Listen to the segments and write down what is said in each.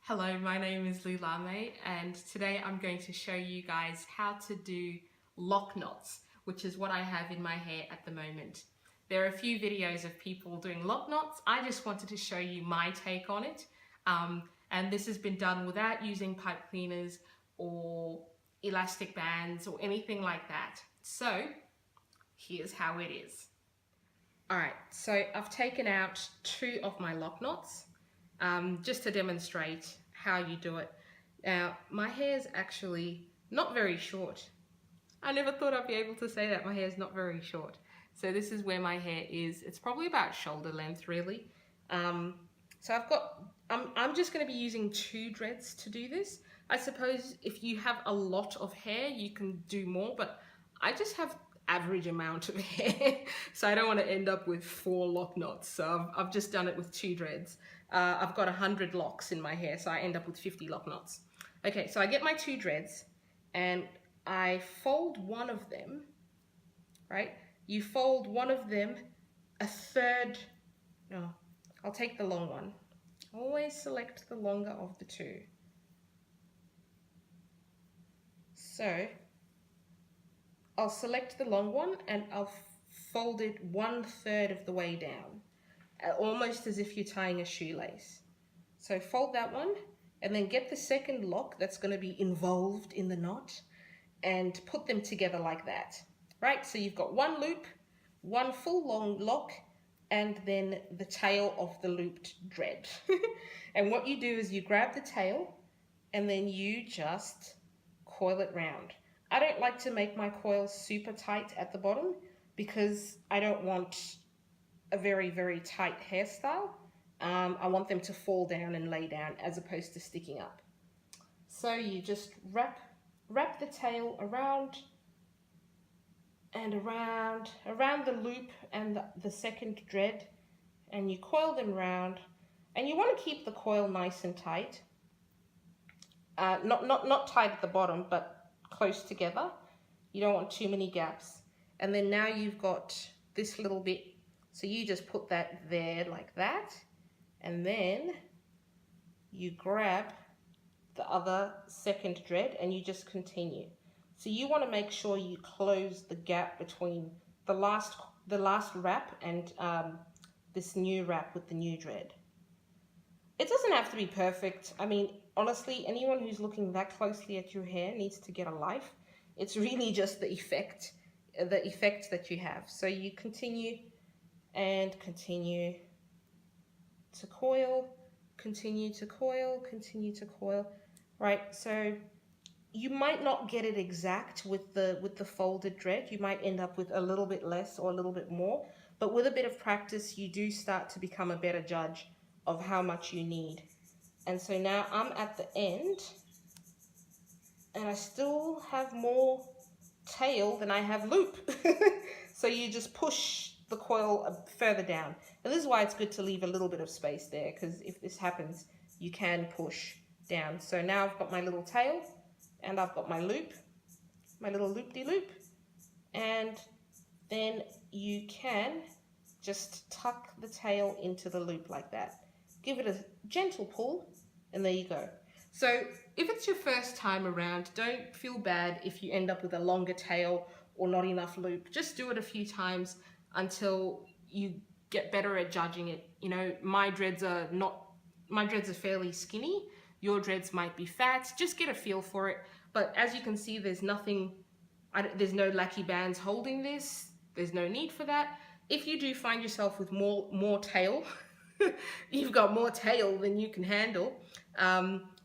Hello, my name is Lulame and today I'm going to show you guys how to do lock knots, which is what I have in my hair at the moment. There are a few videos of people doing lock knots. I just wanted to show you my take on it. And this has been done without using pipe cleaners or elastic bands or anything like that. So here's how it is. Alright, so I've taken out 2 of my lock knots just to demonstrate how you do it. Now, my hair is actually not very short. I never thought I'd be able to say that. My hair is not very short. So this is where my hair is. It's probably about shoulder length, really. So I'm just going to be using 2 dreads to do this. I suppose if you have a lot of hair, you can do more, but I just have average amount of hair, so I don't want to end up with 4 lock knots. So I've just done it with 2 dreads. I've got 100 locks in my hair, so I end up with 50 lock knots. Okay, so I get my 2 dreads and I fold one of them, right? You fold one of them a third, no, I'll take the long one. Always select the longer of the 2. So I'll select the long one and I'll fold it 1/3 of the way down, almost as if you're tying a shoelace. So fold that one and then get the second lock that's going to be involved in the knot and put them together like that, right? So you've got one loop, one full long lock, and then the tail of the looped dread. And what you do is you grab the tail and then you just coil it round. I don't like to make my coils super tight at the bottom because I don't want a very, very tight hairstyle. I want them to fall down and lay down as opposed to sticking up. So you just wrap the tail around and around the loop and the second dread, and you coil them round, and you want to keep the coil nice and tight. Not tight at the bottom, but close together. You don't want too many gaps. And then now you've got this little bit, so you just put that there like that, and then you grab the other second dread and you just continue. So you want to make sure you close the gap between the last wrap and this new wrap with the new dread. It doesn't have to be perfect. I mean, honestly, anyone who's looking that closely at your hair needs to get a life. It's really just the effect that you have. So you continue and continue to coil, continue to coil, continue to coil, right? So you might not get it exact with the folded dread. You might end up with a little bit less or a little bit more, but with a bit of practice, you do start to become a better judge of how much you need. And so now I'm at the end and I still have more tail than I have loop. So you just push the coil further down. And this is why it's good to leave a little bit of space there, because if this happens, you can push down. So now I've got my little tail and I've got my loop, my little loop-de-loop, and then you can just tuck the tail into the loop like that. Give it a gentle pull, and there you go. So if it's your first time around, don't feel bad if you end up with a longer tail or not enough loop. Just do it a few times until you get better at judging it. You know, my dreads are fairly skinny. Your dreads might be fat. Just get a feel for it. But as you can see, there's no lacky bands holding this. There's no need for that. If you do find yourself with more tail, you've got more tail than you can handle,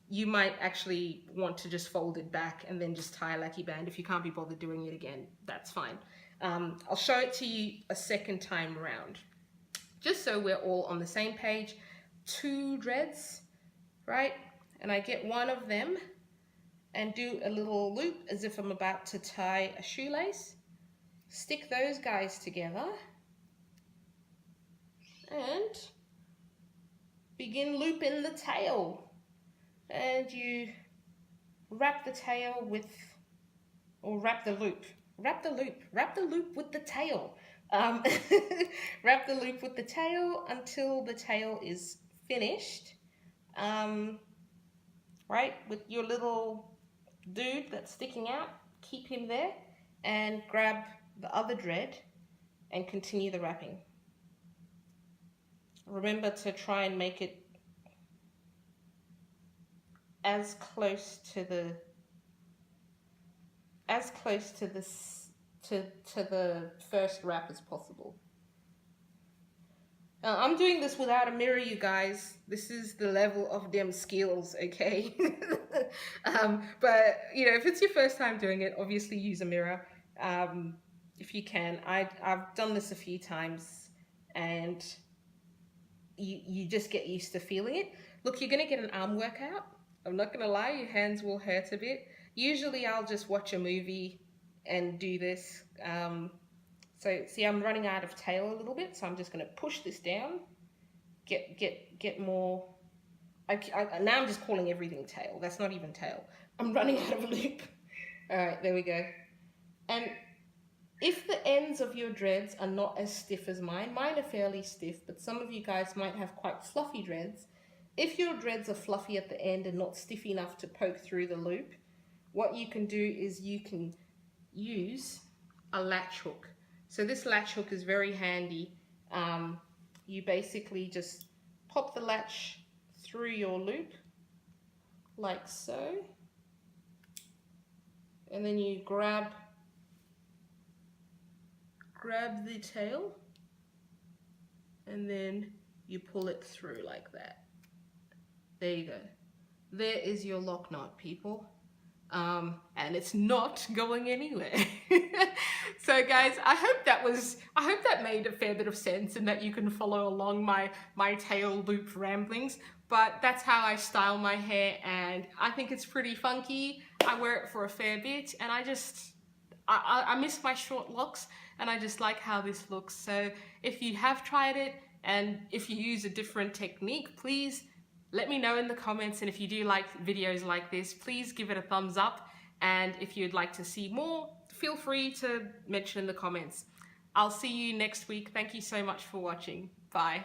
you might actually want to just fold it back and then just tie a lacky band. If you can't be bothered doing it again, that's fine. I'll show it to you a second time around, just so we're all on the same page. 2 dreads, right? And I get one of them and do a little loop as if I'm about to tie a shoelace. Stick those guys together and begin looping the tail. And you wrap the tail with, or wrap the loop with the tail. Wrap the loop with the tail until the tail is finished. right? With your little dude that's sticking out, keep him there and grab the other dread and continue the wrapping. Remember to try and make it as close to the first wrap as possible. I'm doing this without a mirror, you guys. This is the level of them skills, okay? But you know, if it's your first time doing it, obviously use a mirror if you can. I've done this a few times, and you just get used to feeling it. Look, you're gonna get an arm workout. I'm not gonna lie, your hands will hurt a bit. Usually I'll just watch a movie and do this. So see, I'm running out of tail a little bit, so I'm just gonna push this down, get more. Now I'm just calling everything tail. That's not even tail. I'm running out of loop. All right, there we go. And if the ends of your dreads are not as stiff as mine are fairly stiff, but some of you guys might have quite fluffy dreads. If your dreads are fluffy at the end and not stiff enough to poke through the loop, what you can do is you can use a latch hook. So this latch hook is very handy. You basically just pop the latch through your loop, like so. And then you grab the tail, and then you pull it through like that. There you go. There is your lock knot, people. And it's not going anywhere. So guys, I hope that made a fair bit of sense and that you can follow along my tail loop ramblings. But that's how I style my hair, and I think it's pretty funky. I wear it for a fair bit, and I miss my short locks, and I just like how this looks. So if you have tried it, and if you use a different technique, please let me know in the comments. And if you do like videos like this, please give it a thumbs up. And if you'd like to see more, feel free to mention in the comments. I'll see you next week. Thank you so much for watching. Bye.